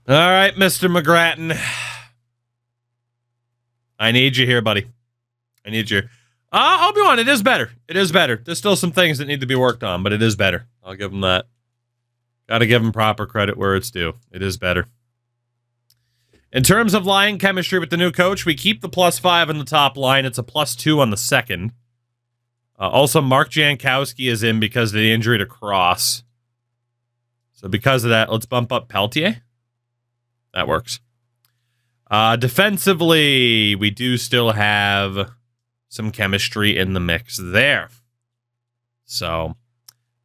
All right, Mr. McGrattan. I need you here, buddy. I need you. I'll be honest, it is better. It is better. There's still some things that need to be worked on, but it is better. I'll give him that. Got to give him proper credit where it's due. It is better. In terms of line chemistry with the new coach, we keep the +5 on the top line. It's a +2 on the second. Also, Mark Jankowski is in because of the injury to Cross. So because of that, let's bump up Peltier. That works. Defensively, we do still have some chemistry in the mix there. So,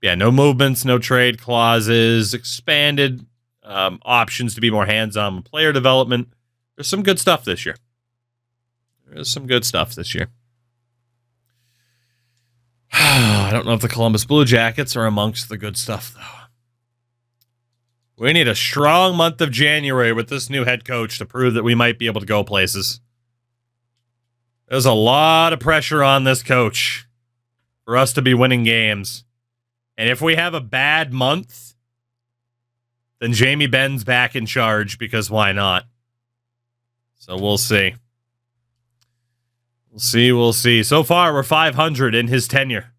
yeah, no movements, no trade clauses, expanded options to be more hands-on with player development. There's some good stuff this year. I don't know if the Columbus Blue Jackets are amongst the good stuff, though. We need a strong month of January with this new head coach to prove that we might be able to go places. There's a lot of pressure on this coach for us to be winning games. And if we have a bad month, then Jamie Benn's back in charge, because why not? So we'll see. We'll see. So far, we're 500 in his tenure.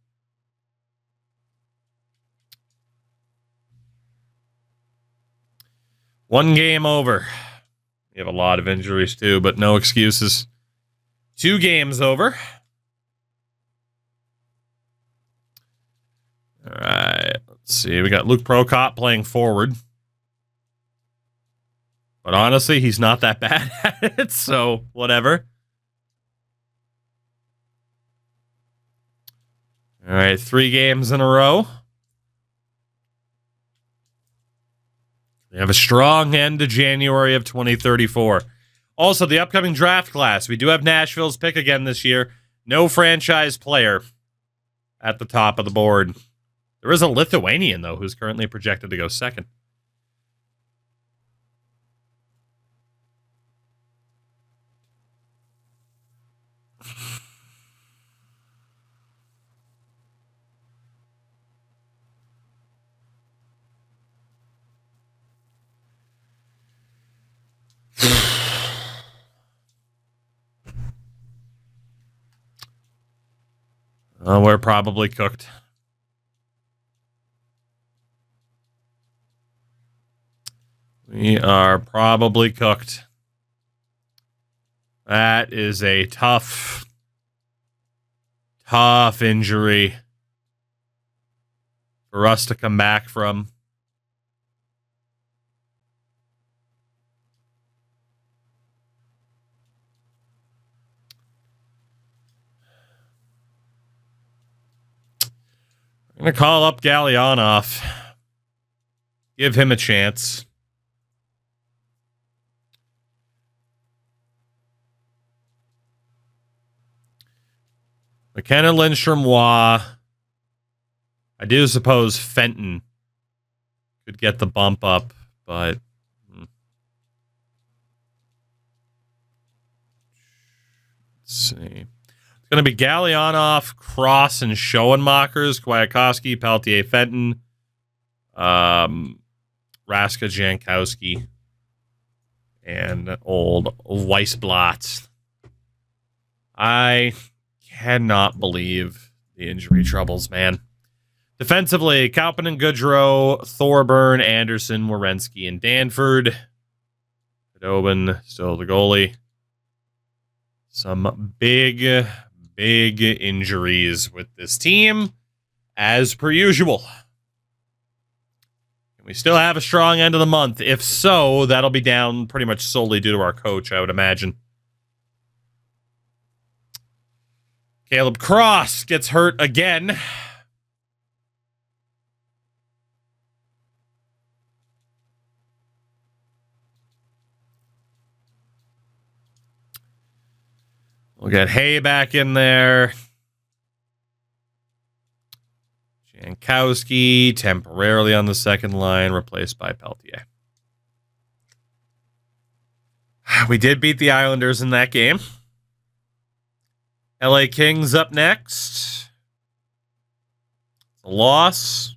One game over. We have a lot of injuries too, but no excuses. 2 games over. All right. Let's see. We got Luke Prokop playing forward. But honestly, he's not that bad at it, so whatever. All right, 3 games in a row. We have a strong end to January of 2034. Also, the upcoming draft class. We do have Nashville's pick again this year. No franchise player at the top of the board. There is a Lithuanian, though, who's currently projected to go second. We're probably cooked. We are probably cooked. That is a tough injury for us to come back from. I'm going to call up Galyanov. Give him a chance. McKenna, Lindstrom, Waugh. I do suppose Fenton could get the bump up, but... Let's see. It's going to be Galyanov, Cross, and Schoenmakers, Kwiatkowski, Peltier, Fenton, Raska, Jankowski, and old Weissblatt. I cannot believe the injury troubles, man. Defensively, Kapanen, Goodrow, Thorburn, Anderson, Werenski, and Danford. Khudobin, still the goalie. Some big injuries with this team, as per usual. We still have a strong end of the month. If so, that'll be down pretty much solely due to our coach, I would imagine. Caleb Cross gets hurt again. We'll get Hay back in there. Jankowski temporarily on the second line, replaced by Peltier. We did beat the Islanders in that game. LA Kings up next. A loss.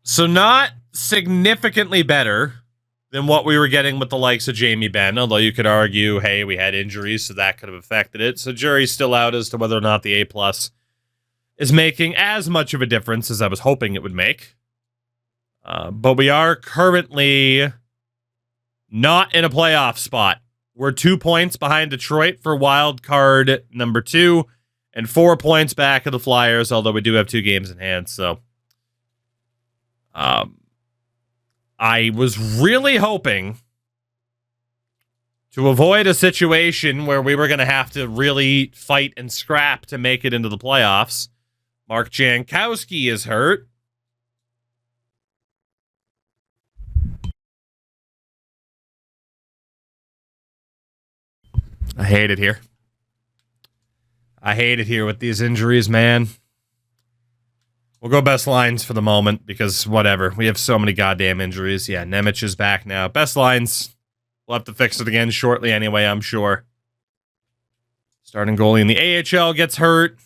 So not significantly better than what we were getting with the likes of Jamie Benn, although you could argue, hey, we had injuries, so that could have affected it. So jury's still out as to whether or not the A+ is making as much of a difference as I was hoping it would make. But we are currently not in a playoff spot. We're 2 points behind Detroit for wild card number 2 and 4 points back of the Flyers, although we do have 2 games in hand. So I was really hoping to avoid a situation where we were going to have to really fight and scrap to make it into the playoffs. Mark Jankowski is hurt. I hate it here. I hate it here with these injuries, man. We'll go best lines for the moment because whatever. We have so many goddamn injuries. Yeah, Nemec is back now. Best lines. We'll have to fix it again shortly anyway, I'm sure. Starting goalie in the AHL gets hurt.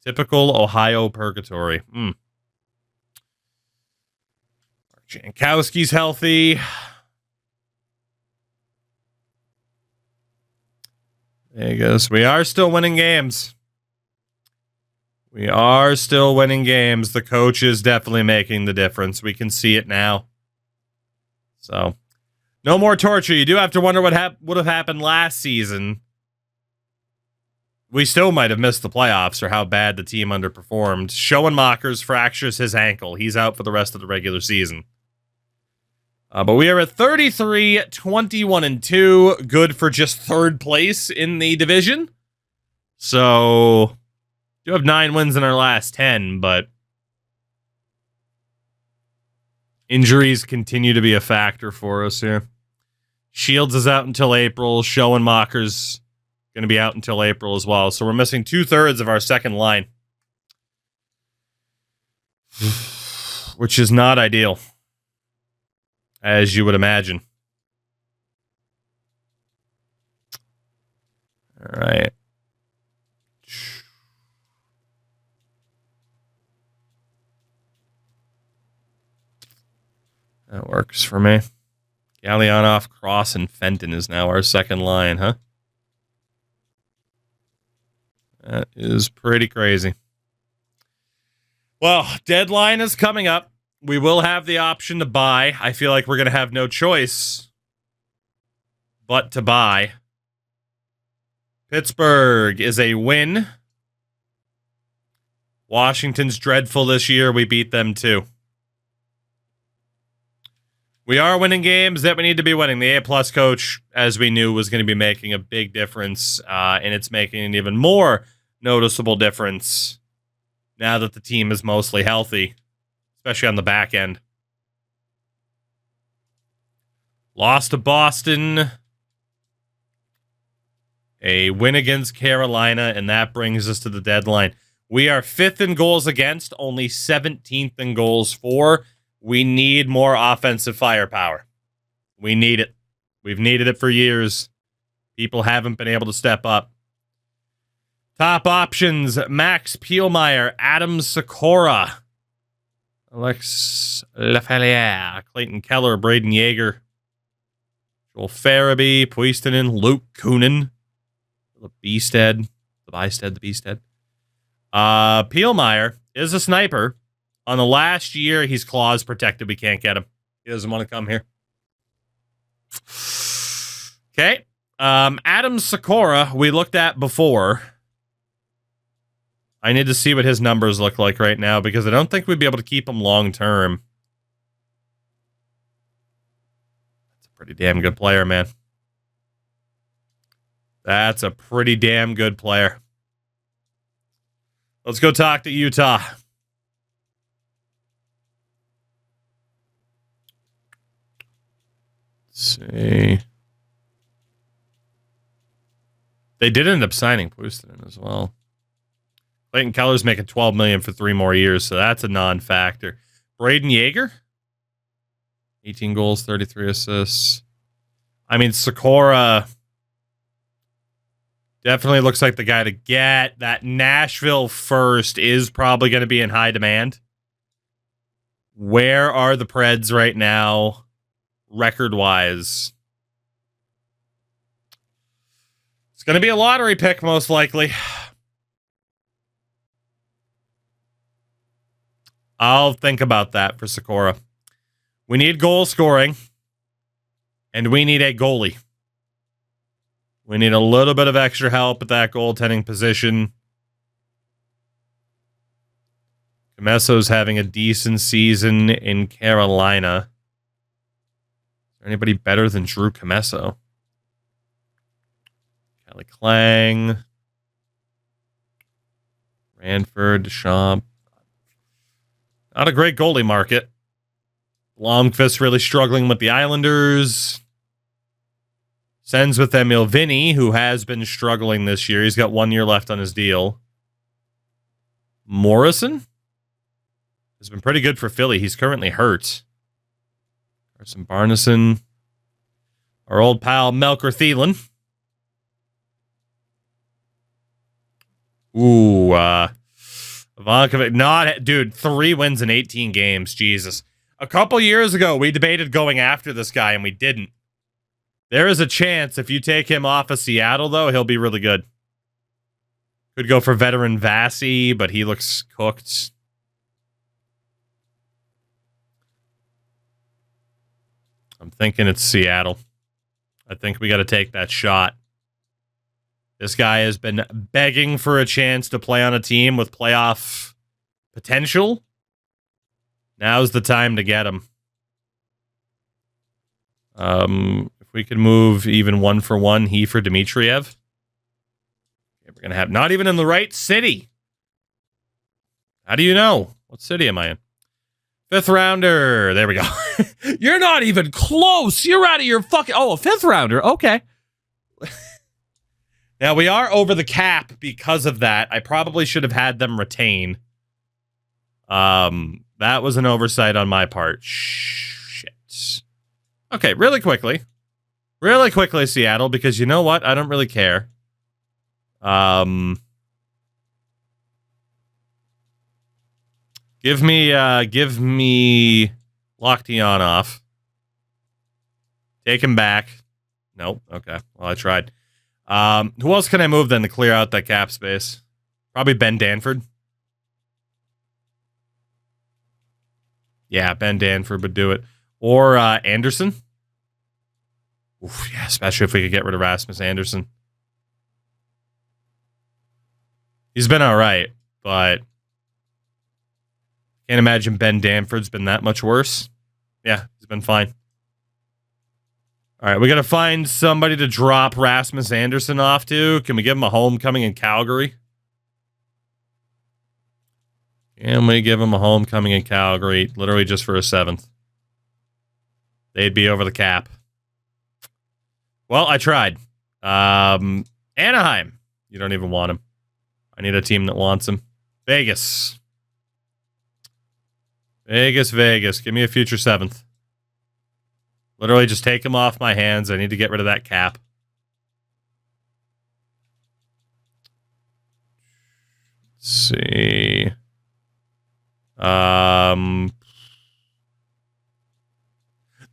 Typical Ohio purgatory. Jankowski's healthy. There he goes. We are still winning games. We are still winning games. The coach is definitely making the difference. We can see it now. So, no more torture. You do have to wonder what would have happened last season. We still might have missed the playoffs or how bad the team underperformed. Schoenmakers fractures his ankle. He's out for the rest of the regular season. But we are at 33, 21-2. Good for just third place in the division. So, do have 9 wins in our last 10, but injuries continue to be a factor for us here. Shields is out until April. Schoenmakers going to be out until April as well. So we're missing 2/3 of our second line, which is not ideal, as you would imagine. All right. That works for me. Galyanov, Cross, and Fenton is now our second line, huh? That is pretty crazy. Well, deadline is coming up. We will have the option to buy. I feel like we're going to have no choice but to buy. Pittsburgh is a win. Washington's dreadful this year. We beat them too. We are winning games that we need to be winning. The A+ coach, as we knew, was going to be making a big difference, and it's making an even more noticeable difference now that the team is mostly healthy, especially on the back end. Lost to Boston. A win against Carolina, and that brings us to the deadline. We are 5th in goals against, only 17th in goals for. We need more offensive firepower. We need it. We've needed it for years. People haven't been able to step up. Top options: Max Pielmeyer, Adam Sikora, Alex Lafayette, Clayton Keller, Braden Yeager, Joel Farabee, Puistonen, Luke Kunin, the Beasted. Pielmeyer is a sniper. On the last year, he's clause protected. We can't get him. He doesn't want to come here. Okay. Adam Sikora, we looked at before. I need to see what his numbers look like right now because I don't think we'd be able to keep him long term. That's a pretty damn good player, man. That's a pretty damn good player. Let's go talk to Utah. See. They did end up signing Puistonen as well. Clayton Keller's making $12 million for 3 more years, so that's a non-factor. Braden Yeager, 18 goals, 33 assists. I mean, Sikora definitely looks like the guy to get. That Nashville first is probably going to be in high demand. Where are the Preds right now, record-wise? It's going to be a lottery pick, most likely. I'll think about that for Sikora. We need goal scoring, and we need a goalie. We need a little bit of extra help at that goaltending position. Comesso's having a decent season in Carolina. Is there anybody better than Drew Comesso? Kelly Klang. Ranford, Deschamps. Not a great goalie market. Blomqvist really struggling with the Islanders. Sends with Emil Vinny, who has been struggling this year. He's got 1 year left on his deal. Morrison has been pretty good for Philly. He's currently hurt. Carson Barneson. Our old pal Melker Thielen. Ooh, Ivankovic. Dude, 3 wins in 18 games. Jesus. A couple years ago, we debated going after this guy, and we didn't. There is a chance if you take him off of Seattle, though, he'll be really good. Could go for veteran Vasi, but he looks cooked. I'm thinking it's Seattle. I think we got to take that shot. This guy has been begging for a chance to play on a team with playoff potential. Now's the time to get him. If we could move even 1-for-1, he for Dmitriev. Okay, we're going to have not even in the right city. How do you know? What city am I in? 5th rounder. There we go. You're not even close. You're out of your fucking... Oh, a 5th rounder. Okay. Now, we are over the cap because of that. I probably should have had them retain. That was an oversight on my part. Shit. Okay, really quickly. Really quickly, Seattle, because you know what? I don't really care. Give me Lockdown. Take him back. Nope. Okay. Well, I tried. Who else can I move then to clear out that cap space? Probably Ben Danford. Yeah, Ben Danford would do it. Or Anderson. Oof, yeah, especially if we could get rid of Rasmus Anderson. He's been all right, but can't imagine Ben Danford's been that much worse. Yeah, he's been fine. All right, we got to find somebody to drop Rasmus Anderson off to. Can we give him a homecoming in Calgary? Can we give him a homecoming in Calgary, literally just for a 7th? They'd be over the cap. Well, I tried. Anaheim. You don't even want him. I need a team that wants him. Vegas. Vegas. Give me a future 7th. Literally just take him off my hands. I need to get rid of that cap. Let's see.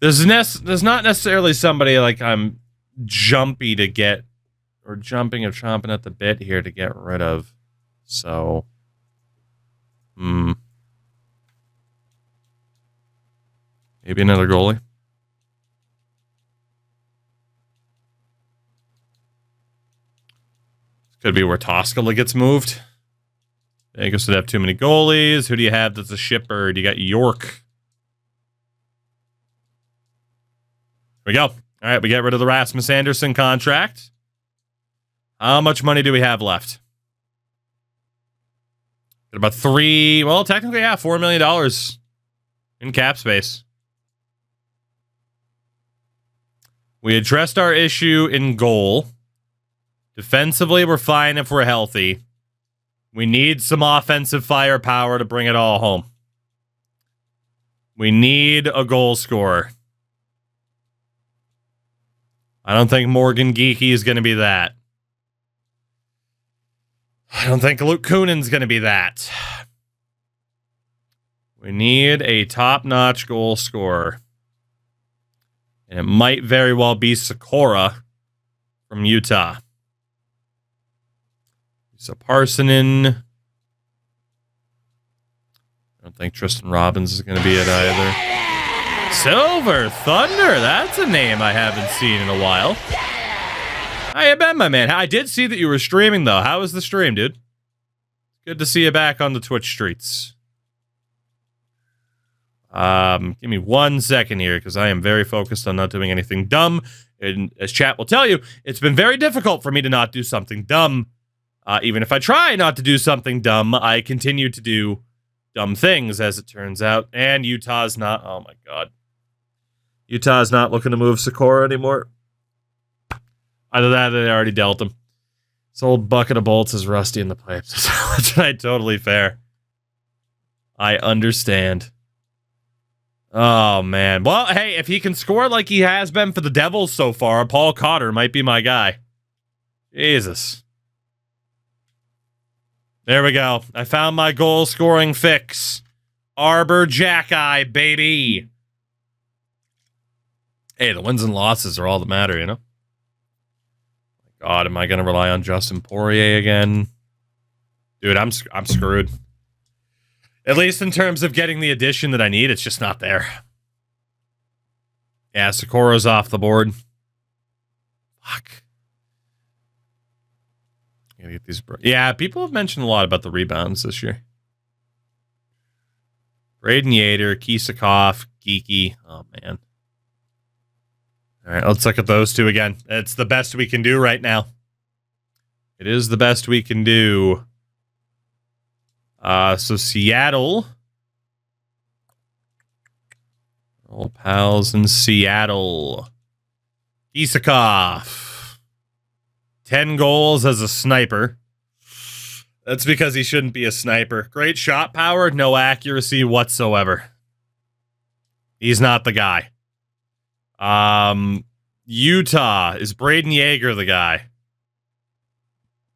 There's not necessarily somebody like I'm jumpy to get, or jumping or chomping at the bit here to get rid of. So, maybe another goalie. Could be where Toskala gets moved. Vegas would have too many goalies. Who do you have that's a shipbird? You got York. Here we go. All right, we get rid of the Rasmus Anderson contract. How much money do we have left? Got about technically, yeah, $4 million in cap space. We addressed our issue in goal. Defensively, we're fine if we're healthy. We need some offensive firepower to bring it all home. We need a goal scorer. I don't think Morgan Geekie is going to be that. I don't think Luke Kunin's going to be that. We need a top-notch goal scorer. And it might very well be Sakura from Utah. So Parsonen. I don't think Tristan Robbins is going to be it either. Silver Thunder. That's a name I haven't seen in a while. How you been, my man? I did see that you were streaming, though. How was the stream, dude? Good to see you back on the Twitch streets. Give me 1 second here, because I am very focused on not doing anything dumb. And as chat will tell you, it's been very difficult for me to not do something dumb. Even if I try not to do something dumb, I continue to do dumb things, as it turns out. And Utah's not... Oh, my God. Utah's not looking to move Sakura anymore. Either that or they already dealt him. This old bucket of bolts is rusty in the pipes. That's right, totally fair. I understand. Oh, man. Well, hey, if he can score like he has been for the Devils so far, Paul Cotter might be my guy. Jesus. There we go. I found my goal-scoring fix. Arbor Jackeye, baby. Hey, the wins and losses are all that matter, you know? God, am I going to rely on Justin Poirier again? Dude, I'm screwed. At least in terms of getting the addition that I need, it's just not there. Yeah, Sakura's off the board. Fuck. Gotta get these. Yeah, people have mentioned a lot about the rebounds this year. Braden Yater, Kisakov, Geeky. Oh, man. All right, let's look at those two again. It's the best we can do right now. It is the best we can do. So Seattle. Old pals in Seattle. Isakov. 10 goals as a sniper. That's because he shouldn't be a sniper. Great shot power, no accuracy whatsoever. He's not the guy. Utah. Is Braden Yeager the guy?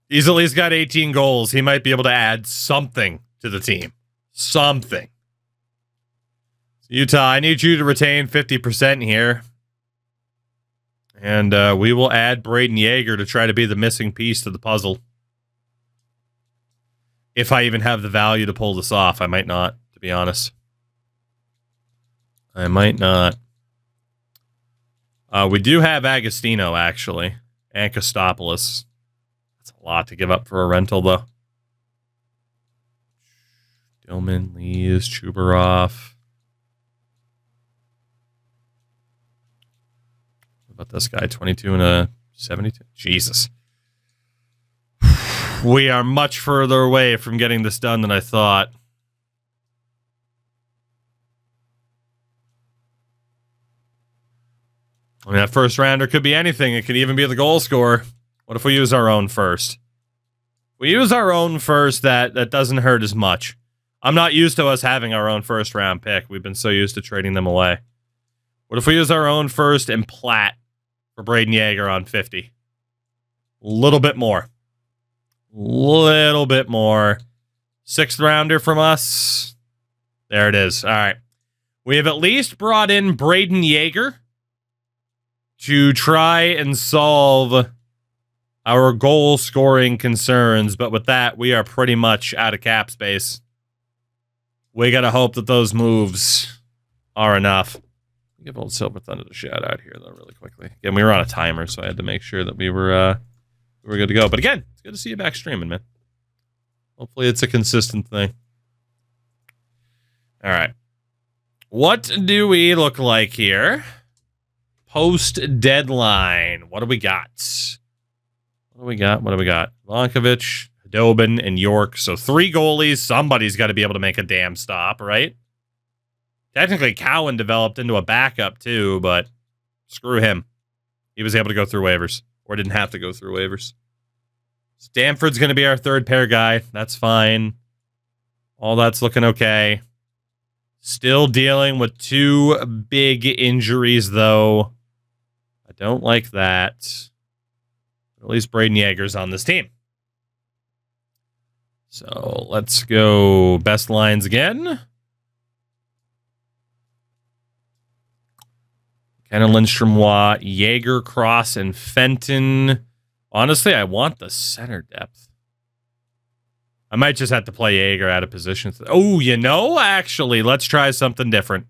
He's at least got 18 goals. He might be able to add something to the team. Something. Utah, I need you to retain 50% here. And we will add Braden Yeager to try to be the missing piece to the puzzle. If I even have the value to pull this off. I might not, to be honest. I might not. We do have Agostino, actually. And Kostopoulos. That's a lot to give up for a rental, though. Dillman, Lees, Chubarov. What about this guy? 22 and a 72? Jesus. We are much further away from getting this done than I thought. I mean, that first rounder could be anything. It could even be the goal scorer. What if we use our own first? We use our own first, that doesn't hurt as much. I'm not used to us having our own first round pick. We've been so used to trading them away. What if we use our own first and Platt for Braden Yeager on 50? A little bit more. Little bit more. 6th rounder from us. There it is. All right. We have at least brought in Braden Yeager to try and solve our goal scoring concerns. But with that, we are pretty much out of cap space. We got to hope that those moves are enough. Give old Silver Thunder a shout out here, though, really quickly. Again, we were on a timer, so I had to make sure that we were good to go. But again, it's good to see you back streaming, man. Hopefully it's a consistent thing. All right. What do we look like here? Post-deadline. What do we got? What do we got? Vonkovic, Dobin, and York. So 3 goalies. Somebody's got to be able to make a damn stop, right? Technically, Cowan developed into a backup, too, but screw him. He was able to go through waivers. Or didn't have to go through waivers. Stanford's going to be our 3rd pair guy. That's fine. All that's looking okay. Still dealing with 2 big injuries, though. I don't like that. At least Braden Yeager's on this team. So let's go best lines again. Kenna Lindstrom, Waugh, Jaeger, Cross, and Fenton. Honestly, I want the center depth. I might just have to play Jaeger out of position. Oh, actually, let's try something different.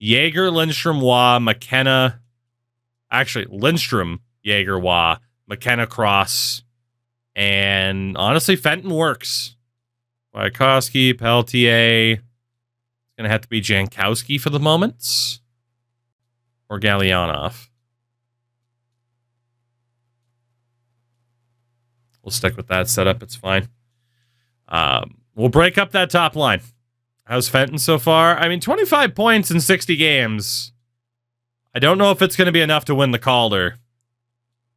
Jaeger, Lindstrom, Waugh, McKenna. Actually, Lindstrom, Jaeger, Waugh, McKenna, Cross. And honestly, Fenton works. Wyakowski, Peltier. It's going to have to be Jankowski for the moment. Or Galyanov. We'll stick with that setup. It's fine. We'll break up that top line. How's Fenton so far? I mean, 25 points in 60 games. I don't know if it's going to be enough to win the Calder.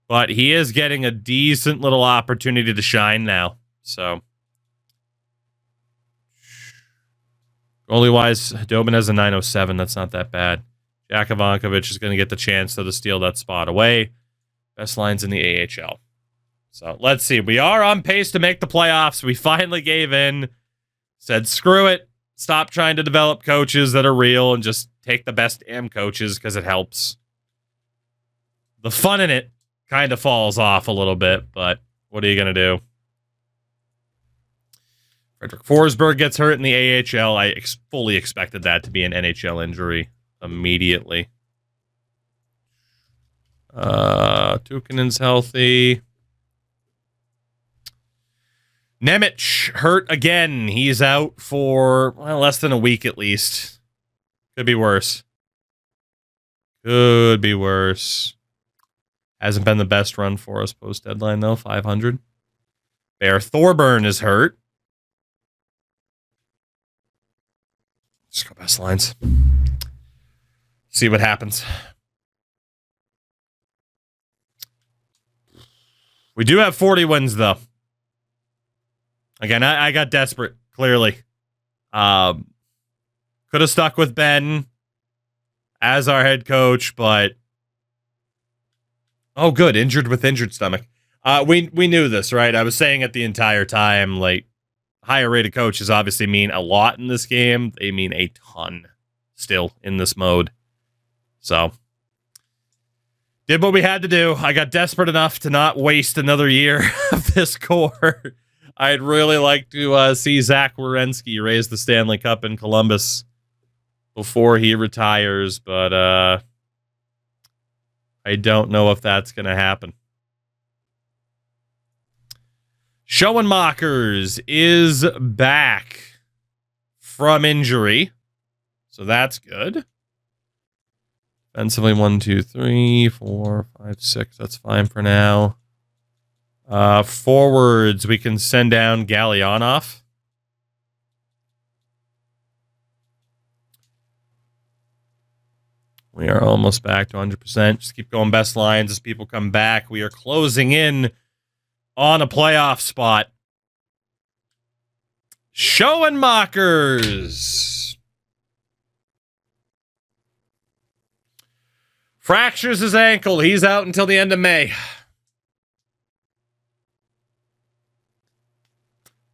But he is getting a decent little opportunity to shine now. So, goalie-wise, Dobin has a 907. That's not that bad. Jack Ivankovic is going to get the chance to steal that spot away. Best lines in the AHL. So, let's see. We are on pace to make the playoffs. We finally gave in. Said, screw it. Stop trying to develop coaches that are real and just take the best damn coaches because it helps. The fun in it kind of falls off a little bit, but what are you going to do? Frederick Forsberg gets hurt in the AHL. I fully expected that to be an NHL injury immediately. Tukinen's healthy. Nemec hurt again. He's out for less than a week at least. Could be worse. Hasn't been the best run for us post-deadline, though. 500. Bear Thorburn is hurt. Just go best lines. See what happens. We do have 40 wins, though. Again, I got desperate, clearly. Could have stuck with Ben as our head coach, but oh, good. Injured with injured stomach. We knew this, right? I was saying it the entire time, like, higher rated coaches obviously mean a lot in this game. They mean a ton still in this mode. So, did what we had to do. I got desperate enough to not waste another year of this core. I'd really like to see Zach Werenski raise the Stanley Cup in Columbus before he retires, but I don't know if that's going to happen. Schoenmakers is back from injury, so that's good. Offensively, 1, 2, 3, 4, 5, 6. That's fine for now. Forwards, we can send down Galyanov. We are almost back to 100%. Just keep going best lines as people come back. We are closing in on a playoff spot. Schoenmakers fractures his ankle. He's out until the end of May.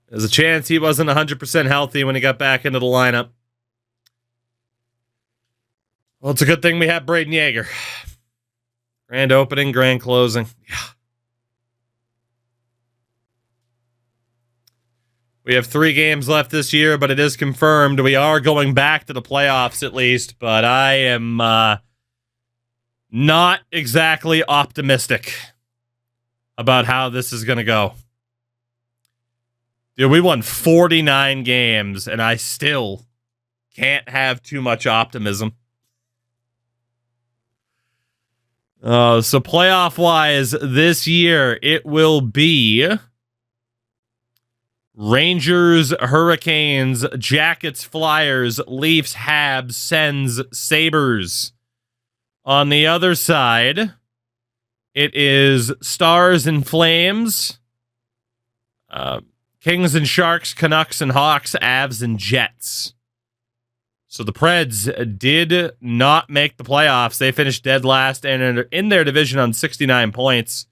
There's a chance he wasn't 100% healthy when he got back into the lineup. Well, it's a good thing we have Braden Yeager. Grand opening, grand closing. Yeah. We have 3 games left this year, but it is confirmed we are going back to the playoffs at least, but I am not exactly optimistic about how this is going to go. Dude, we won 49 games, and I still can't have too much optimism. So playoff-wise, this year, it will be Rangers, Hurricanes, Jackets, Flyers, Leafs, Habs, Sens, Sabres. On the other side, it is Stars and Flames, Kings and Sharks, Canucks and Hawks, Avs and Jets. So the Preds did not make the playoffs. They finished dead last and are in their division on 69 points.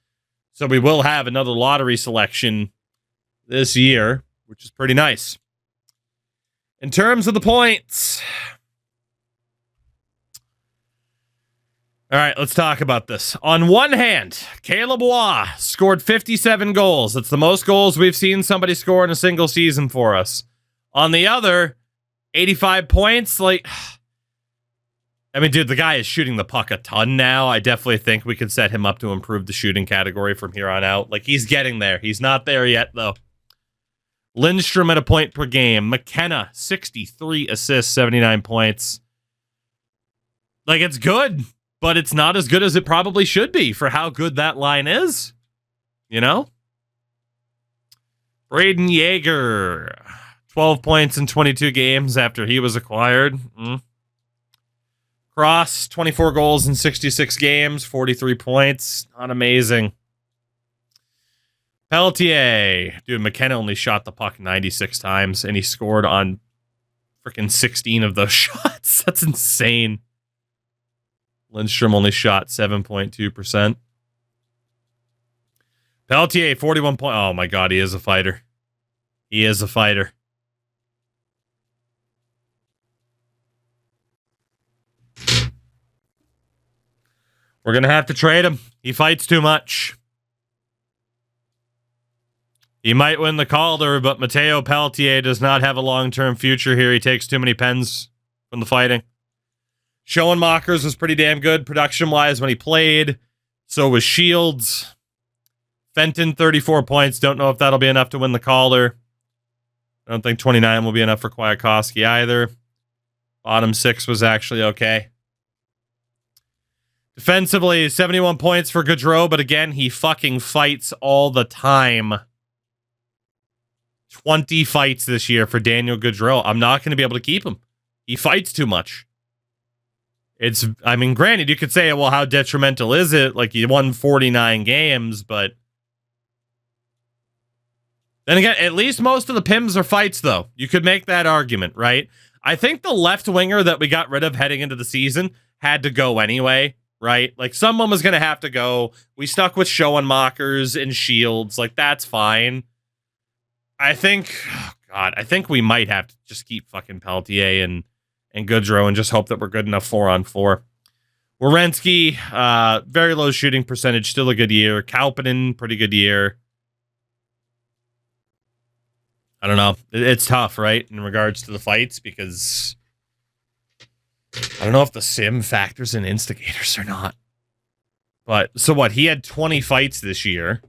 So we will have another lottery selection this year, which is pretty nice. In terms of the points, All right, let's talk about this. On one hand, Caleb Waugh scored 57 goals. That's the most goals we've seen somebody score in a single season for us. On the other, 85 points. Like, I mean, dude, the guy is shooting the puck a ton now. I definitely think we could set him up to improve the shooting category from here on out. Like, he's getting there. He's not there yet, though. Lindstrom at a point per game. McKenna, 63 assists, 79 points. Like, it's good, but it's not as good as it probably should be for how good that line is. You know? Braden Yeager, 12 points in 22 games after he was acquired. Cross, 24 goals in 66 games, 43 points. Not amazing. Pelletier. Dude, McKenna only shot the puck 96 times, and he scored on freaking 16 of those shots. That's insane. Lindstrom only shot 7.2%. Pelletier, 41 points. Oh, my God, he is a fighter. He is a fighter. We're going to have to trade him. He fights too much. He might win the Calder, but Matteo Pelletier does not have a long-term future here. He takes too many pens from the fighting. Schoenmakers was pretty damn good production-wise when he played. So was Shields. Fenton, 34 points. Don't know if that'll be enough to win the Calder. I don't think 29 will be enough for Kwiatkowski either. Bottom six was actually okay. Defensively, 71 points for Gaudreau, but again, he fucking fights all the time. 20 fights this year for Daniel Gaudreau. I'm not going to be able to keep him. He fights too much. I mean, granted, you could say, well, how detrimental is it? Like, he won 49 games, but then again, at least most of the PIMs are fights, though. You could make that argument, right? I think the left winger that we got rid of heading into the season had to go anyway, right? Like, someone was going to have to go. We stuck with Schoenmakers and Shields. Like, that's fine. I think we might have to just keep fucking Pelletier and Gaudreau and just hope that we're good enough 4-on-4. Werenski, very low shooting percentage, still a good year. Kaupinen, pretty good year. I don't know. It's tough, right, in regards to the fights, because I don't know if the sim factors in instigators or not. But, so what? He had 20 fights this year.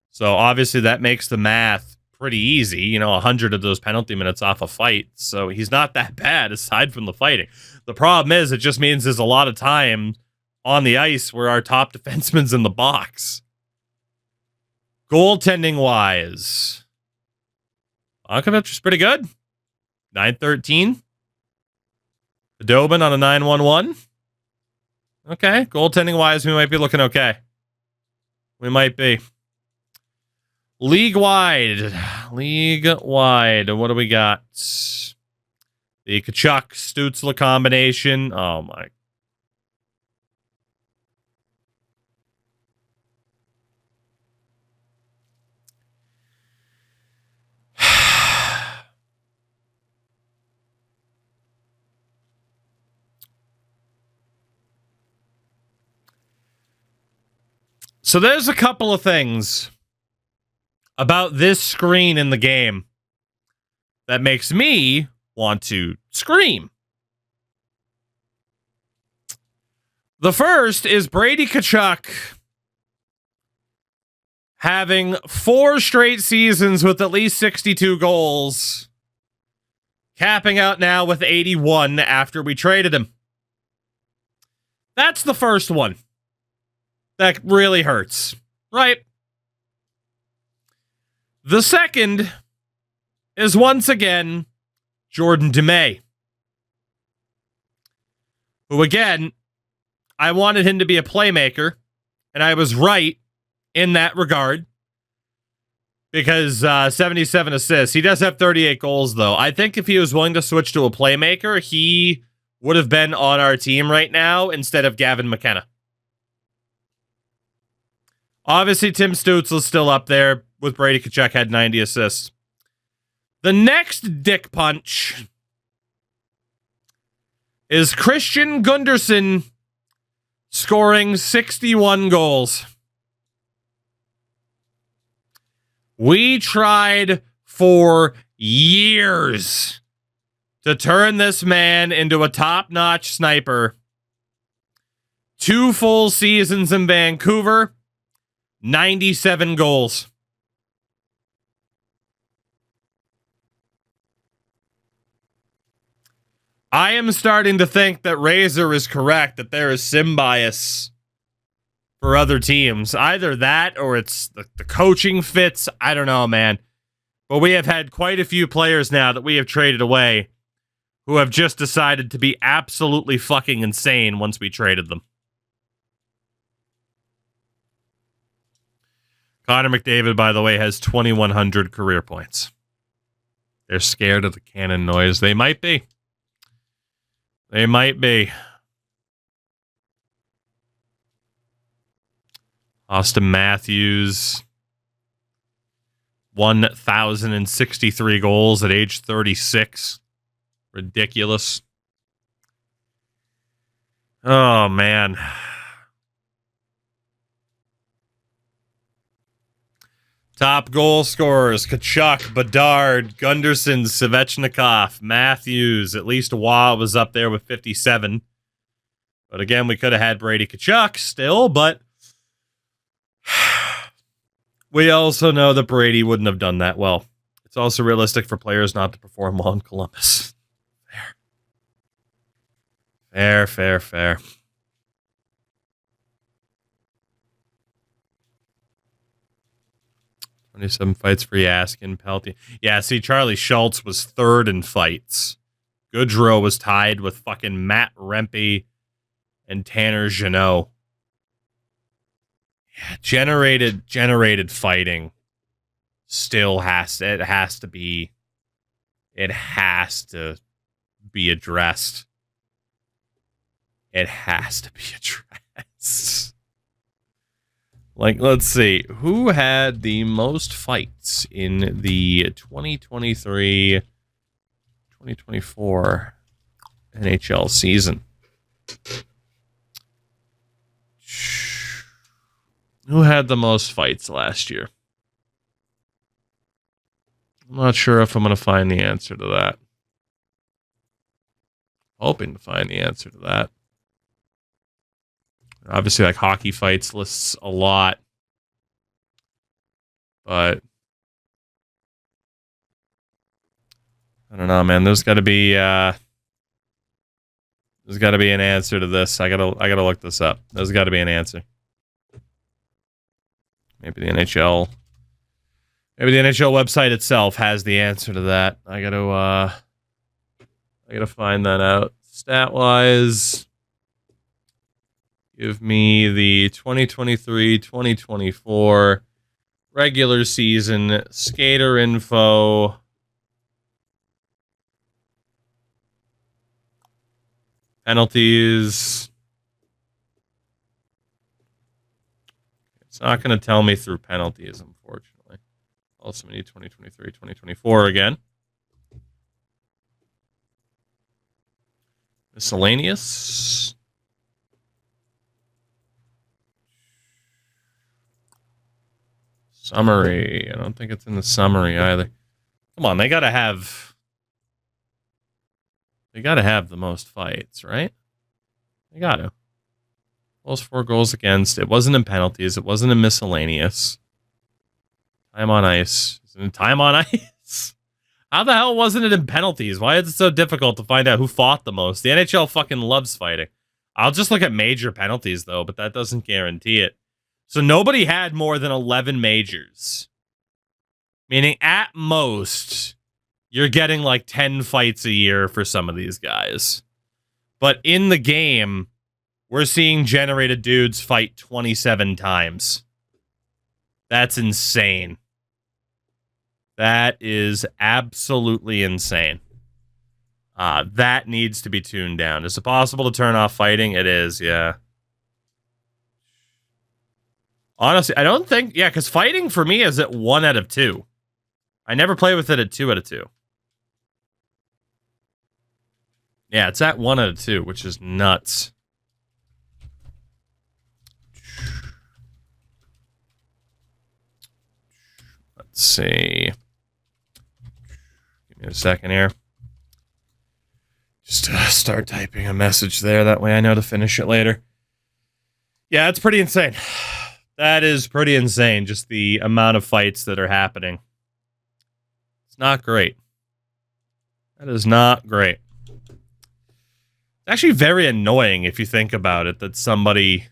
So, obviously, that makes the math pretty easy. You know, 100 of those penalty minutes off a fight. So, he's not that bad, aside from the fighting. The problem is, it just means there's a lot of time on the ice where our top defenseman's in the box. Goaltending-wise, Ankovic is pretty good. 913. Dobin on a 911. Okay. Goaltending-wise, we might be looking okay. We might be. League-wide. What do we got? The Kachuk-Stutzla combination. Oh, my. So there's a couple of things about this screen in the game that makes me want to scream. The first is Brady Tkachuk having 4 straight seasons with at least 62 goals, capping out now with 81 after we traded him. That's the first one. That really hurts, right? The second is once again Jordan Demay, who again, I wanted him to be a playmaker, and I was right in that regard because 77 assists. He does have 38 goals, though. I think if he was willing to switch to a playmaker, he would have been on our team right now instead of Gavin McKenna. Obviously, Tim Stützle's still up there with Brady Tkachuk, had 90 assists. The next dick punch is Christian Gunderson scoring 61 goals. We tried for years to turn this man into a top-notch sniper. 2 full seasons in Vancouver, 97 goals. I am starting to think that Razor is correct, that there is sim bias for other teams. Either that or it's the coaching fits. I don't know, man. But we have had quite a few players now that we have traded away who have just decided to be absolutely fucking insane once we traded them. Connor McDavid, by the way, has 2,100 career points. They're scared of the cannon noise. They might be. They might be. Austin Matthews, 1,063 goals at age 36. Ridiculous. Oh, man. Top goal scorers: Kachuk, Bedard, Gunderson, Svechnikov, Matthews. At least Waugh was up there with 57. But again, we could have had Brady Kachuk still, but we also know that Brady wouldn't have done that well. It's also realistic for players not to perform well in Columbus. Fair. 27 fights for Yaskin, Peltier. Yeah, see, Charlie Schultz was third in fights. Goodrow was tied with fucking Matt Rempe and Tanner Jeannot. Yeah, generated fighting still has to be addressed. It has to be addressed. Like, let's see. Who had the most fights in the 2023-2024 NHL season? Who had the most fights last year? I'm not sure if I'm going to find the answer to that. Hoping to find the answer to that. Obviously, like, hockey fights lists a lot. But I don't know, man. There's got to be an answer to this. I gotta look this up. There's got to be an answer. Maybe the NHL website itself has the answer to that. I gotta find that out. Stat-wise, give me the 2023-2024 regular season skater info. Penalties. It's not going to tell me through penalties, unfortunately. Also, we need 2023-2024 again. Miscellaneous. Summary. I don't think it's in the summary either. Come on, they gotta have the most fights, right? They gotta. Those 4 goals against. It wasn't in penalties. It wasn't in miscellaneous. Time on ice. Is it in time on ice? How the hell wasn't it in penalties? Why is it so difficult to find out who fought the most? The NHL fucking loves fighting. I'll just look at major penalties, though, but that doesn't guarantee it. So nobody had more than 11 majors. Meaning, at most, you're getting like 10 fights a year for some of these guys. But in the game, we're seeing generated dudes fight 27 times. That's insane. That is absolutely insane. That needs to be tuned down. Is it possible to turn off fighting? It is, yeah. Honestly, I don't think... Yeah, because fighting for me is at 1 out of 2. I never play with it at 2 out of 2. Yeah, it's at 1 out of 2, which is nuts. Let's see. Give me a second here. Just start typing a message there. That way I know to finish it later. Yeah, it's pretty insane. That is pretty insane, just the amount of fights that are happening. It's not great. That is not great. It's actually very annoying if you think about it, that somebody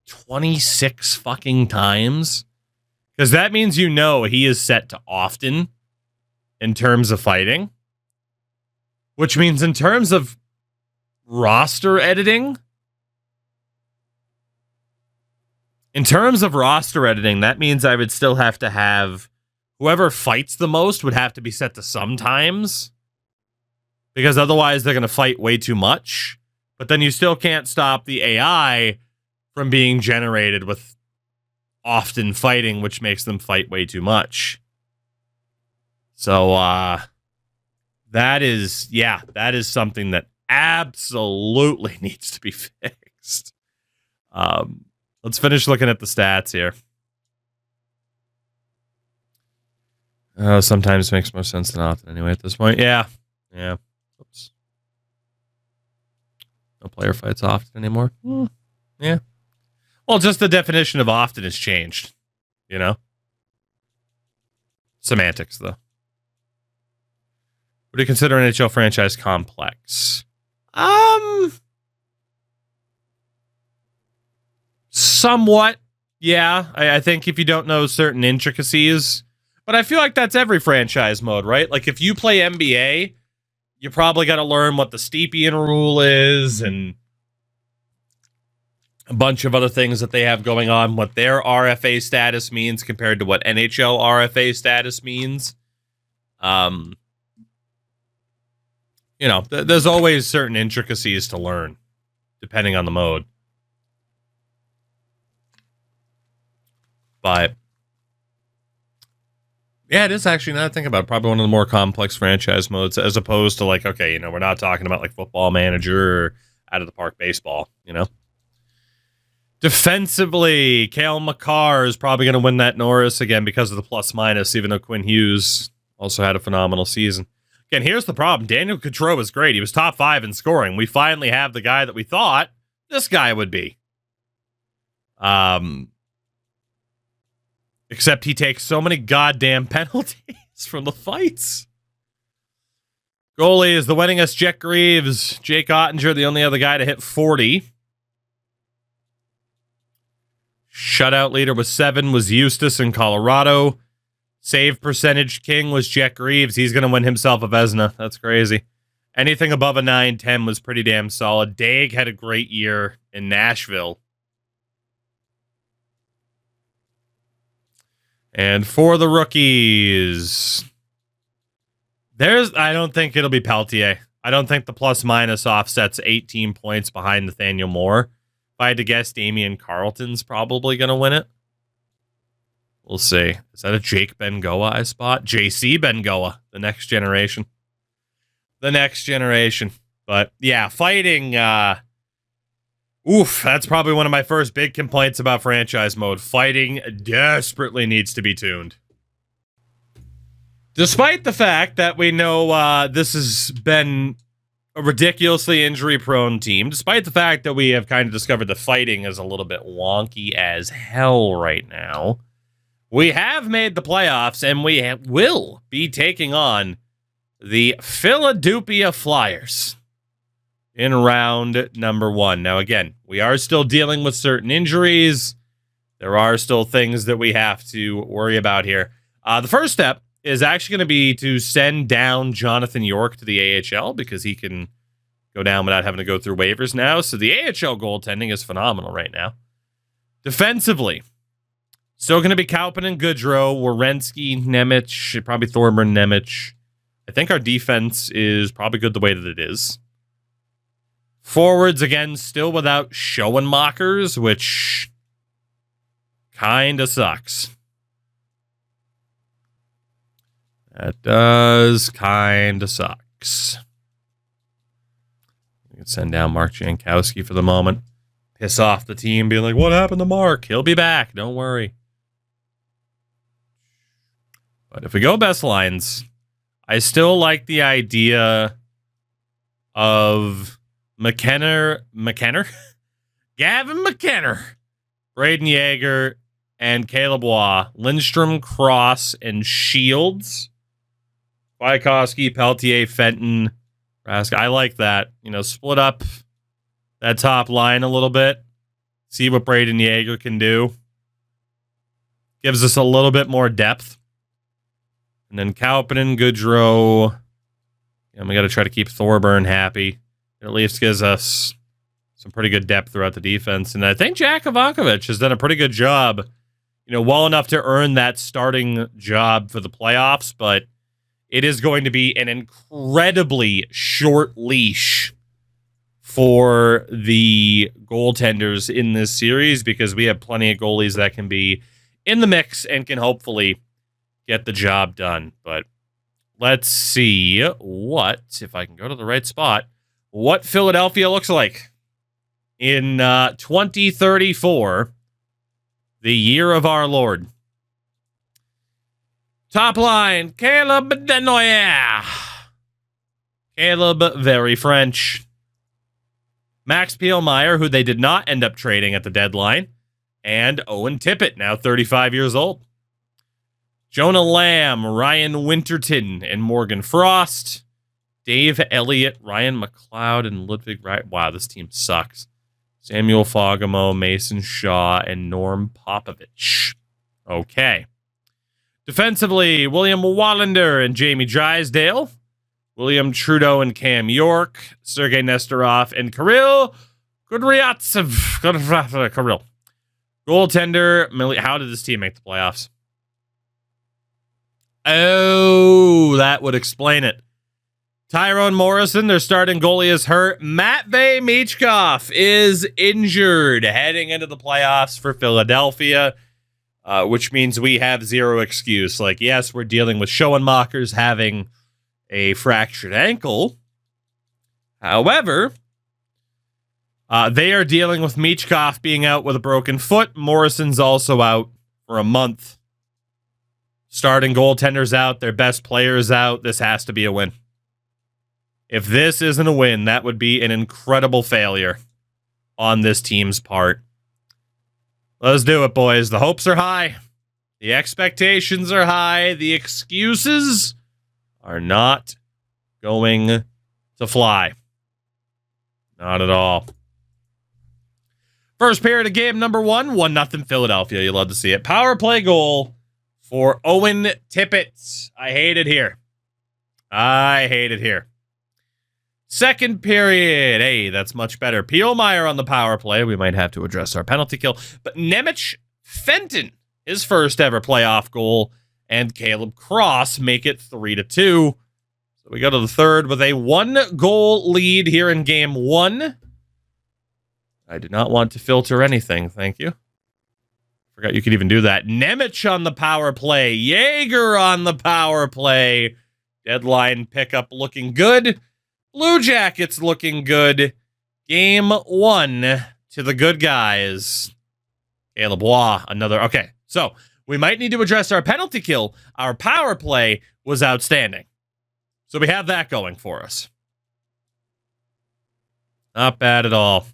26 fucking times, because that means you know he is set to often in terms of fighting. Which means in terms of roster editing, that means I would still have to have whoever fights the most would have to be set to sometimes, because otherwise they're going to fight way too much. But then you still can't stop the AI from being generated with often fighting, which makes them fight way too much. So, that is something that absolutely needs to be fixed. Let's finish looking at the stats here. Sometimes makes more sense than often anyway at this point. Yeah. Oops. No player fights often anymore. Yeah. Well, just the definition of often has changed. You know? Semantics, though. Would you consider NHL franchise complex? Somewhat. Yeah, I think if you don't know certain intricacies, but I feel like that's every franchise mode, right? Like if you play NBA, you probably got to learn what the Stepien rule is and a bunch of other things that they have going on, what their RFA status means compared to what NHL RFA status means. You know, there's always certain intricacies to learn, depending on the mode. But, yeah, it is actually, now that I think about it, probably one of the more complex franchise modes, as opposed to, like, okay, you know, we're not talking about, like, Football Manager or Out of the Park Baseball, you know? Defensively, Cale Makar is probably going to win that Norris again because of the plus-minus, even though Quinn Hughes also had a phenomenal season. Again, here's the problem. Daniel Gaudreau was great. He was top 5 in scoring. We finally have the guy that we thought this guy would be. Except he takes so many goddamn penalties from the fights. Goalie is the winningest Jet Greaves. Jake Ottinger, the only other guy to hit 40. Shutout leader with 7 was Eustace in Colorado. Save percentage king was Jet Greaves. He's going to win himself a Vezina. That's crazy. Anything above a 9-10 was pretty damn solid. Daig had a great year in Nashville. And for the rookies, I don't think it'll be Peltier. I don't think the plus-minus offsets 18 points behind Nathaniel Moore. If I had to guess, Damian Carlton's probably going to win it. We'll see. Is that a Jake Bengoa I spot? JC Bengoa, the next generation. The next generation. But, yeah, fighting, that's probably one of my first big complaints about franchise mode. Fighting desperately needs to be tuned. Despite the fact that we know this has been a ridiculously injury-prone team, despite the fact that we have kind of discovered the fighting is a little bit wonky as hell right now, we have made the playoffs, and we will be taking on the Philadelphia Flyers in round number 1. Now, again, we are still dealing with certain injuries. There are still things that we have to worry about here. The first step is actually going to be to send down Jonathan York to the AHL because he can go down without having to go through waivers now. So the AHL goaltending is phenomenal right now. Defensively, still going to be Kaupinen, Goodrow, Werenski, Nemec, probably Thorburn, Nemec. I think our defense is probably good the way that it is. Forwards, again, still without Schoenmakers, which kind of sucks. That does kind of sucks. We can send down Mark Jankowski for the moment. Piss off the team, being like, what happened to Mark? He'll be back. Don't worry. But if we go best lines, I still like the idea of Gavin McKenna, Braden Yeager, and Caleb Waugh, Lindstrom, Cross, and Shields. Wyakowski, Peltier, Fenton, Rask. I like that. Split up that top line a little bit. See what Braden Yeager can do. Gives us a little bit more depth. And then Kaupinen, Goodrow. We got to try to keep Thorburn happy. It at least gives us some pretty good depth throughout the defense. And I think Jack Ivankovic has done a pretty good job, well enough to earn that starting job for the playoffs, but it is going to be an incredibly short leash for the goaltenders in this series because we have plenty of goalies that can be in the mix and can hopefully get the job done. But let's see if I can go to the right spot, what Philadelphia looks like in 2034, the year of our Lord. Top line, Caleb Denoyer. Caleb, very French. Max Pielmeyer, who they did not end up trading at the deadline. And Owen Tippett, now 35 years old. Jonah Lamb, Ryan Winterton, and Morgan Frost. Dave Elliott, Ryan McLeod, and Ludwig Wright. Wow, this team sucks. Samuel Fogamo, Mason Shaw, and Norm Popovich. Okay. Defensively, William Wallander and Jamie Drysdale. William Trudeau and Cam York. Sergei Nestorov and Kirill Kudryavtsev. Kirill. Goaltender, how did this team make the playoffs? Oh, that would explain it. Tyrone Morrison, their starting goalie, is hurt. Matvei Michkov is injured heading into the playoffs for Philadelphia, which means we have zero excuse. Yes, we're dealing with Schoenmakers having a fractured ankle. However, they are dealing with Michkov being out with a broken foot. Morrison's also out for a month. Starting goaltenders out, their best players out. This has to be a win. If this isn't a win, that would be an incredible failure on this team's part. Let's do it, boys. The hopes are high. The expectations are high. The excuses are not going to fly. Not at all. First period of game number 1-0 Philadelphia. You love to see it. Power play goal for Owen Tippett. I hate it here. Second period. Hey, that's much better. Pielmeyer on the power play. We might have to address our penalty kill. But Nemec Fenton, his first ever playoff goal, and Caleb Cross make it 3-2. So we go to the third with a 1-goal lead here in game 1. I do not want to filter anything. Thank you. Forgot you could even do that. Nemec on the power play. Yeager on the power play. Deadline pickup looking good. Blue Jackets looking good. Game 1 to the good guys. Caleb Waugh, another. Okay, so we might need to address our penalty kill. Our power play was outstanding. So we have that going for us. Not bad at all.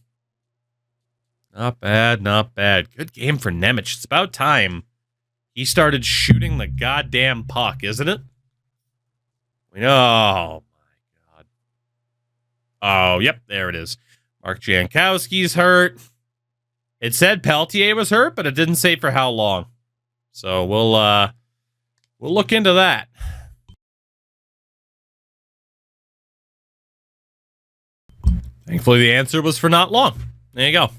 Not bad, not bad. Good game for Nemec. It's about time he started shooting the goddamn puck, isn't it? We know. Oh, yep, there it is. Mark Jankowski's hurt. It said Peltier was hurt, but it didn't say for how long. So we'll look into that. Thankfully, the answer was for not long. There you go.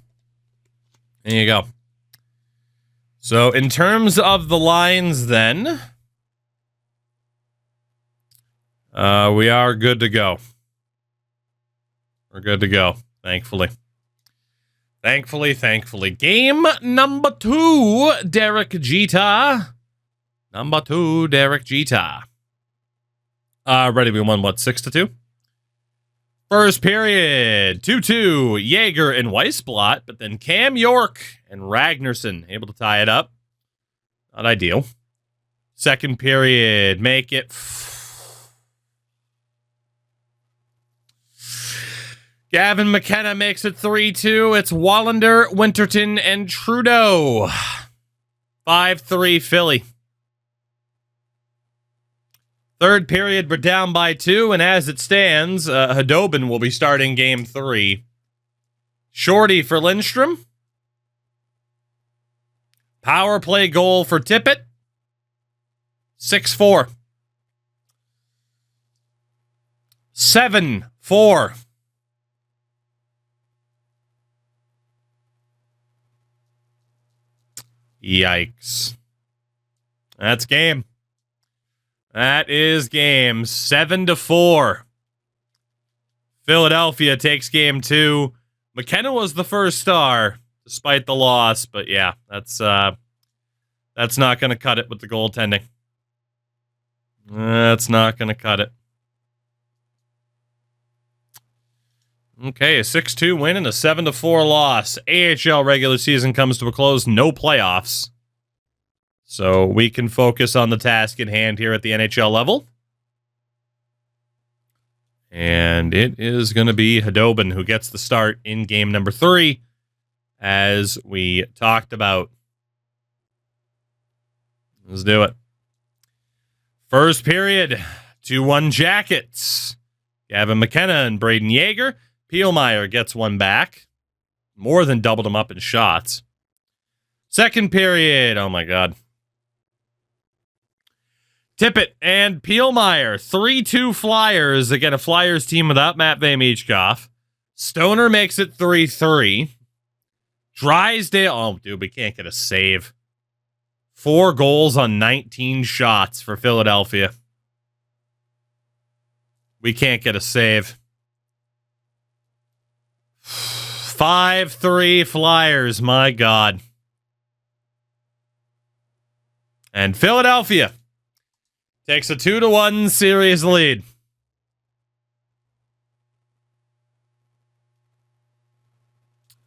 There you go. So in terms of the lines, then, we are good to go. We're good to go, thankfully. Thankfully. Game number 2, Derek Jeter. Ready, we won, what, 6-2? First period, 2-2, Yeager and Weissblatt, but then Cam York and Ragnarsson able to tie it up. Not ideal. Second period, make it... Gavin McKenna makes it 3-2. It's Wallander, Winterton, and Trudeau. 5-3 Philly. Third period, we're down by 2, and as it stands, Hadobin will be starting game 3. Shorty for Lindstrom. Power play goal for Tippett. 6-4. 7-4. Yikes. That's game. That is game. 7-4. Philadelphia takes game 2. McKenna was the first star, despite the loss, but yeah, that's not going to cut it with the goaltending. That's not going to cut it. Okay, a 6-2 win and a 7-4 loss. AHL regular season comes to a close. No playoffs. So we can focus on the task at hand here at the NHL level. And it is going to be Hadobin who gets the start in game number 3, as we talked about. Let's do it. First period, 2-1 Jackets. Gavin McKenna and Braden Yeager. Pielmeyer gets one back. More than doubled him up in shots. Second period, oh my God. Tippett and Pielmeyer, 3-2 Flyers. Again, a Flyers team without Matvei Michkov. Stoner makes it 3-3. Drysdale, oh dude, we can't get a save. 4 goals on 19 shots for Philadelphia. We can't get a save. 5-3 Flyers, my God. And Philadelphia takes a 2-1 series lead.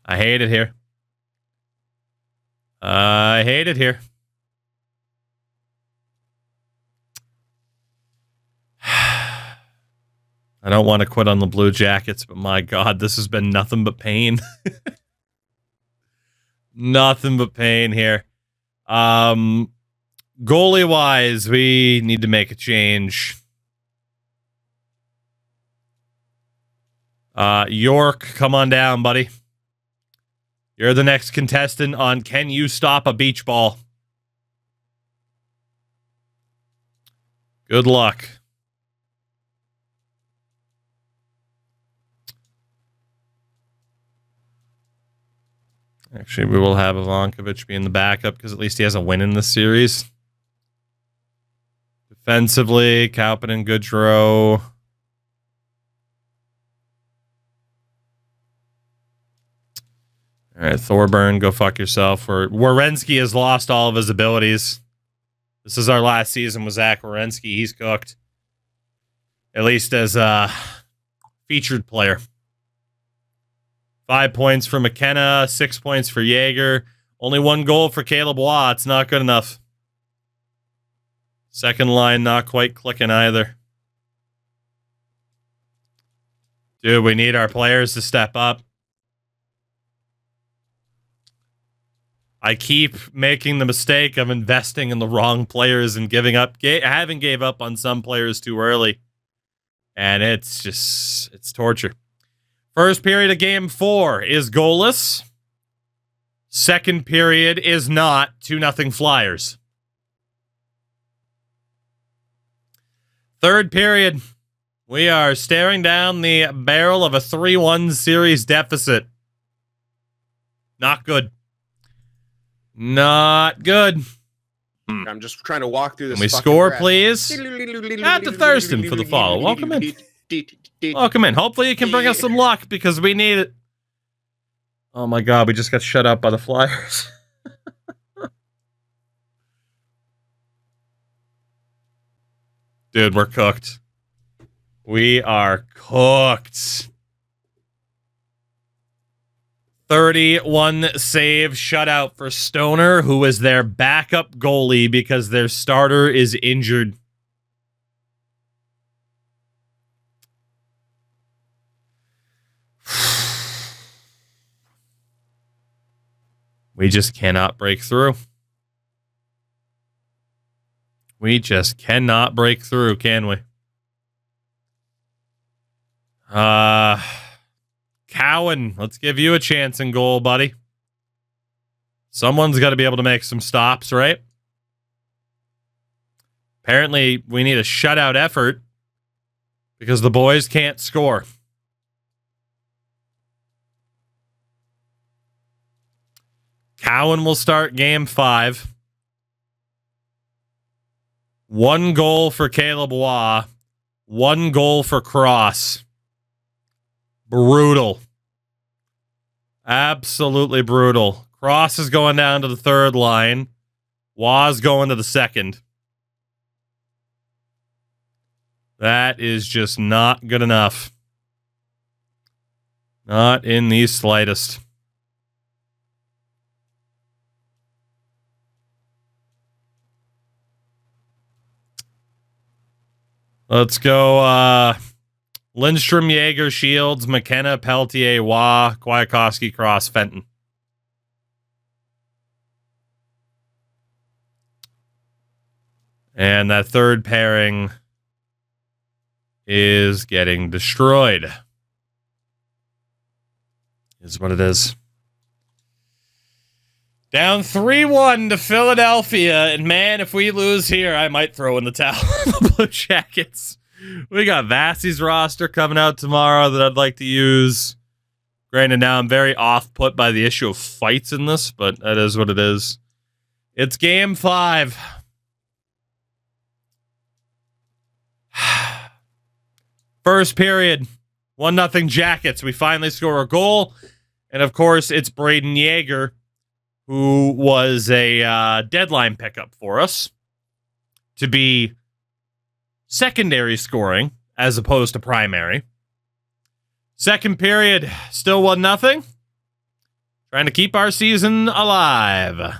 I hate it here. I hate it here. I don't want to quit on the Blue Jackets, but my God, this has been nothing but pain. Nothing but pain here. Goalie-wise, we need to make a change. York, come on down, buddy. You're the next contestant on Can You Stop a Beach Ball? Good luck. Actually, we will have Ivankovic be in the backup because at least he has a win in this series. Defensively, Kapanen, Goodrow. All right, Thorburn, go fuck yourself. Werenski has lost all of his abilities. This is our last season with Zach Werenski. He's cooked. At least as a featured player. 5 points for McKenna, 6 points for Yeager. Only 1 goal for Caleb Waugh. It's not good enough. Second line not quite clicking either. Dude, we need our players to step up. I keep making the mistake of investing in the wrong players and giving up. Having gave up on some players too early. And it's torture. First period of game 4 is goalless. Second period is not. 2-0 Flyers. Third period, we are staring down the barrel of a 3-1 series deficit. Not good. Not good. I'm just trying to walk through this. Can we score, please? Add to Thurston for the follow. Welcome in. Welcome in. Hopefully you can bring us some luck because we need it. Oh my God, we just got shut up by the Flyers. Dude, we're cooked. We are cooked. 31 save shutout for Stoner, who is their backup goalie because their starter is injured. We just cannot break through. We just cannot break through, can we? Cowan, let's give you a chance in goal, buddy. Someone's got to be able to make some stops, right? Apparently, we need a shutout effort because the boys can't score. Cowan will start game 5. 1 goal for Caleb Waugh. 1 goal for Cross. Brutal. Absolutely brutal. Cross is going down to the 3rd line. Waugh's going to the 2nd. That is just not good enough. Not in the slightest. Let's go Lindstrom, Yeager, Shields, McKenna, Peltier, Waugh, Kwiatkowski, Cross, Fenton. And that 3rd pairing is getting destroyed. Is what it is. Down 3-1 to Philadelphia, and man, if we lose here, I might throw in the towel on the Blue Jackets. We got Vassey's roster coming out tomorrow that I'd like to use. Granted, now I'm very off-put by the issue of fights in this, but that is what it is. It's game 5. First period, 1-0 Jackets. We finally score a goal, and of course, it's Braden Yeager, who was a deadline pickup for us to be secondary scoring as opposed to primary. Second period, still 1-0. Trying to keep our season alive.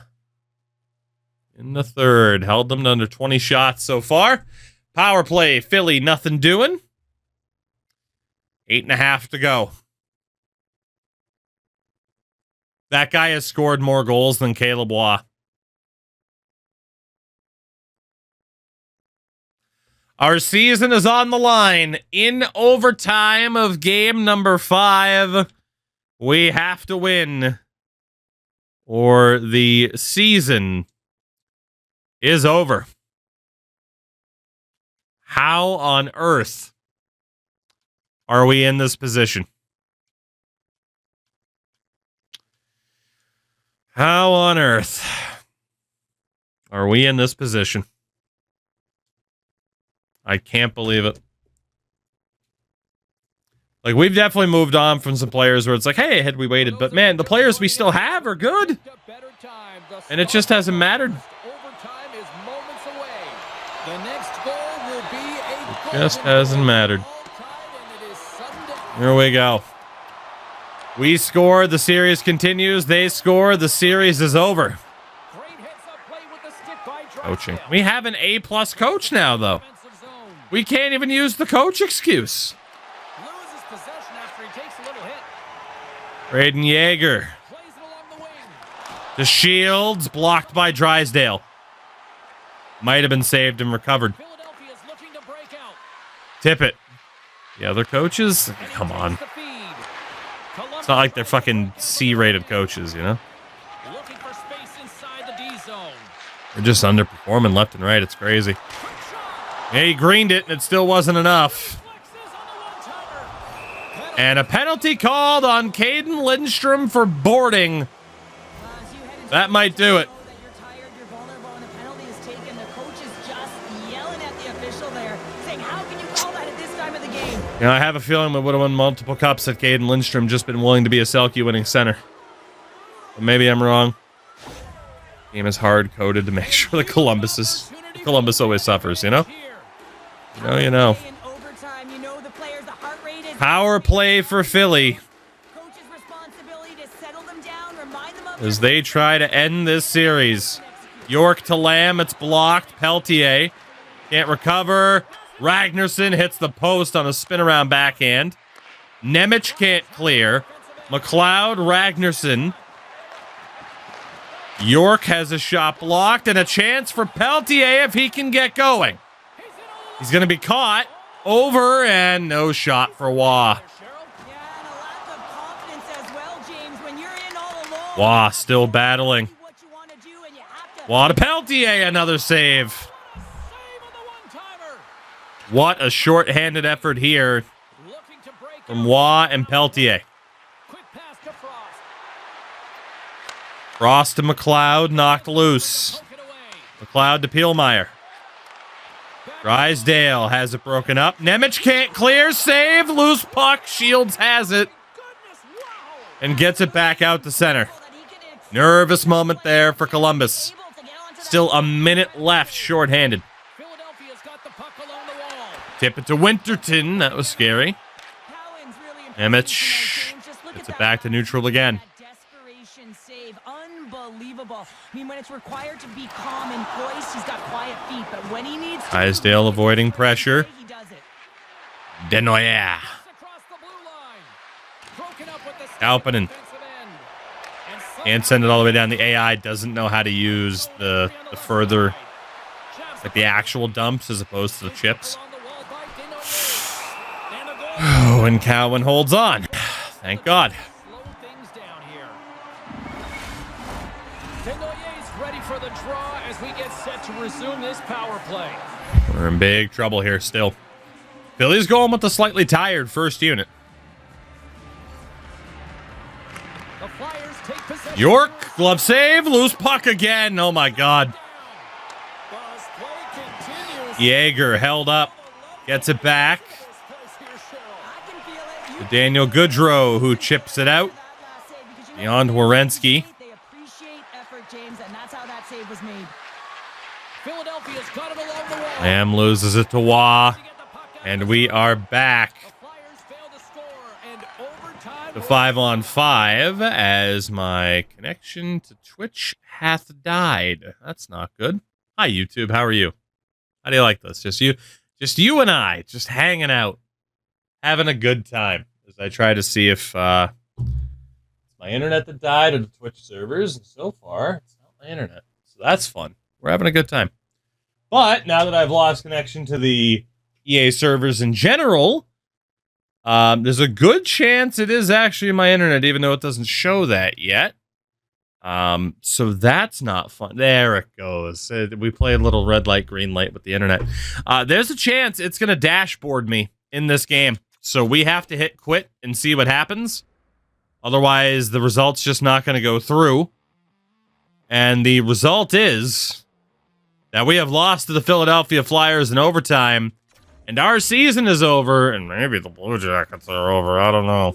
In the 3rd, held them to under 20 shots so far. Power play, Philly, nothing doing. 8.5 to go. That guy has scored more goals than Caleb Waugh. Our season is on the line. In overtime of game number 5, we have to win, or the season is over. How on earth are we in this position? How on earth are we in this position? I can't believe it. Like, we've definitely moved on from some players where it's like, hey, had we waited, but man, the players we still have are good. And it just hasn't mattered. It just hasn't mattered. Here we go. We score, the series continues. They score, the series is over. Coaching. We have an A+ coach now, though. We can't even use the coach excuse. Braden Yeager. The Shields, blocked by Drysdale. Might have been saved and recovered. Tippett. The other coaches? Come on. It's not like they're fucking C-rated coaches, you know? They're just underperforming left and right. It's crazy. Yeah, he greened it, and it still wasn't enough. And a penalty called on Caden Lindstrom for boarding. That might do it. You know, I have a feeling we would have won multiple cups had Caden Lindstrom just been willing to be a Selke winning center. But maybe I'm wrong. Game is hard-coded to make sure that Columbus always suffers, you know? You know. Power play for Philly. as they try to end this series. York to Lamb. It's blocked. Peltier can't recover. Ragnarsson hits the post on a spin-around backhand. Nemec can't clear. McLeod, Ragnarsson. York has a shot blocked and a chance for Peltier if he can get going. He's going to be caught. Over and no shot for Waugh. Waugh still battling. Waugh to Peltier, another save. What a short-handed effort here from Waugh and Peltier. Frost to McLeod, knocked loose. McLeod to Pielmeyer. Drysdale has it broken up. Nemec can't clear. Save. Loose puck. Shields has it. And gets it back out to center. Nervous moment there for Columbus. Still a minute left, shorthanded. Tip it to Winterton. That was scary. Nemec gets it back to neutral again. Unbelievable. I mean, when it's required to be calm and poised, he's got quiet feet, but when he needs to... Drysdale avoiding pressure. Denoyer. Alpinen. And send it all the way down. The AI doesn't know how to use the further, like the actual dumps as opposed to the chips. Oh, and Cowan holds on. Thank God. For the draw as we get set to resume this power play. We're in big trouble here still. Philly's going with the slightly tired first unit. The Flyers take possession. York, glove save, loose puck again. Oh my God. Yeager held up, gets it back. To Daniel Goodrow, who chips it out. Beyond Werenski. Lamb loses it to Waugh, and we are back to 5-on-5 as my connection to Twitch hath died. That's not good. Hi, YouTube. How are you? How do you like this? Just you and I, just hanging out, having a good time as I try to see if it's my internet that died or the Twitch servers. And so far, it's not my internet, so that's fun. We're having a good time. But now that I've lost connection to the EA servers in general, there's a good chance it is actually my internet, even though it doesn't show that yet. So that's not fun. There it goes. We play a little red light, green light with the internet. There's a chance it's going to dashboard me in this game. So we have to hit quit and see what happens. Otherwise, the result's just not going to go through. And the result is that we have lost to the Philadelphia Flyers in overtime, and our season is over, and maybe the Blue Jackets are over. I don't know.